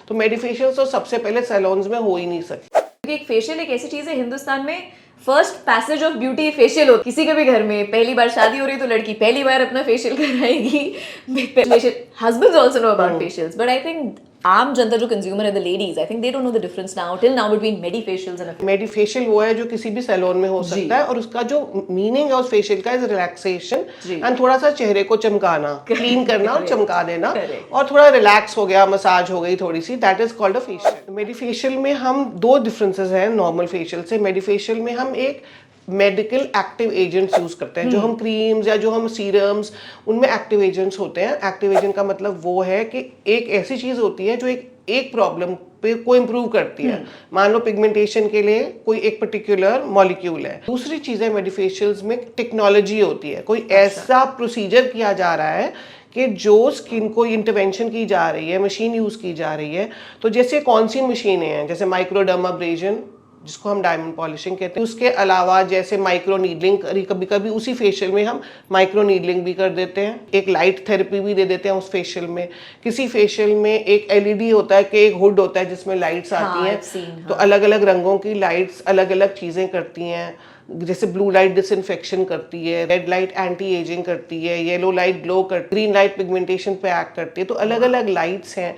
तो मेडिफेशियल तो सबसे पहले सैलून्स में हो ही नहीं सकते। क्योंकि एक फेशियल एक ऐसी चीज है हिंदुस्तान में first passage of beauty facial हो। किसी के भी घर में पहली बार शादी हो रही तो लड़की पहली बार अपना फेशियल कराएगी। Husbands also know about facials, but I think आम जनता जो कंज्यूमर है, the ladies, I think they don't know the difference now till now between medifacials and medifacial वो है जो किसी भी सैलून में हो सकता है, और उसका जो मीनिंग है उस फेशियल का इज रिलैक्सेशन एंड थोड़ा सा चेहरे को चमकाना, क्लीन करना और चमका देना, और थोड़ा रिलैक्स हो गया, मसाज हो गई थोड़ी सी, that is called a facial. Medifacial में हम दो डिफरेंसेस हैं नॉर्मल फेशियल से। मेडिफेशियल में हम एक मेडिकल एक्टिव एजेंट्स यूज करते हैं, जो हम क्रीम्स या जो हम सीरम्स, उनमें एक्टिव एजेंट्स होते हैं। एक्टिव एजेंट का मतलब वो है कि एक ऐसी चीज होती है जो एक प्रॉब्लम पे को इम्प्रूव करती है। मान लो पिगमेंटेशन के लिए कोई एक पर्टिकुलर मॉलिक्यूल है। दूसरी चीज है मेडिफेशियल्स में टेक्नोलॉजी होती है, कोई ऐसा प्रोसीजर किया जा रहा है कि जो स्किन को इंटरवेंशन की जा रही है, मशीन यूज की जा रही है। तो जैसे कौन सी मशीनें हैं, जैसे माइक्रोडर्माब्रेजन जिसको हम डायमंड पॉलिशिंग कहते हैं, उसके अलावा जैसे माइक्रो नीडलिंग, कभी कभी उसी फेशियल में हम माइक्रो नीडलिंग भी कर देते हैं, एक लाइट थेरेपी भी दे देते हैं उस फेशियल में। किसी फेशियल में एक एलईडी होता है कि एक हुड होता है जिसमें लाइट्स आती हैं, तो अलग अलग रंगों की लाइट्स अलग अलग चीजें करती हैं। जैसे ब्लू लाइट डिसइंफेक्शन करती है, रेड लाइट एंटी एजिंग करती है, येलो लाइट ग्लो करती है, ग्रीन लाइट पिगमेंटेशन पे एक्ट करती है। तो अलग अलग लाइट्स हैं।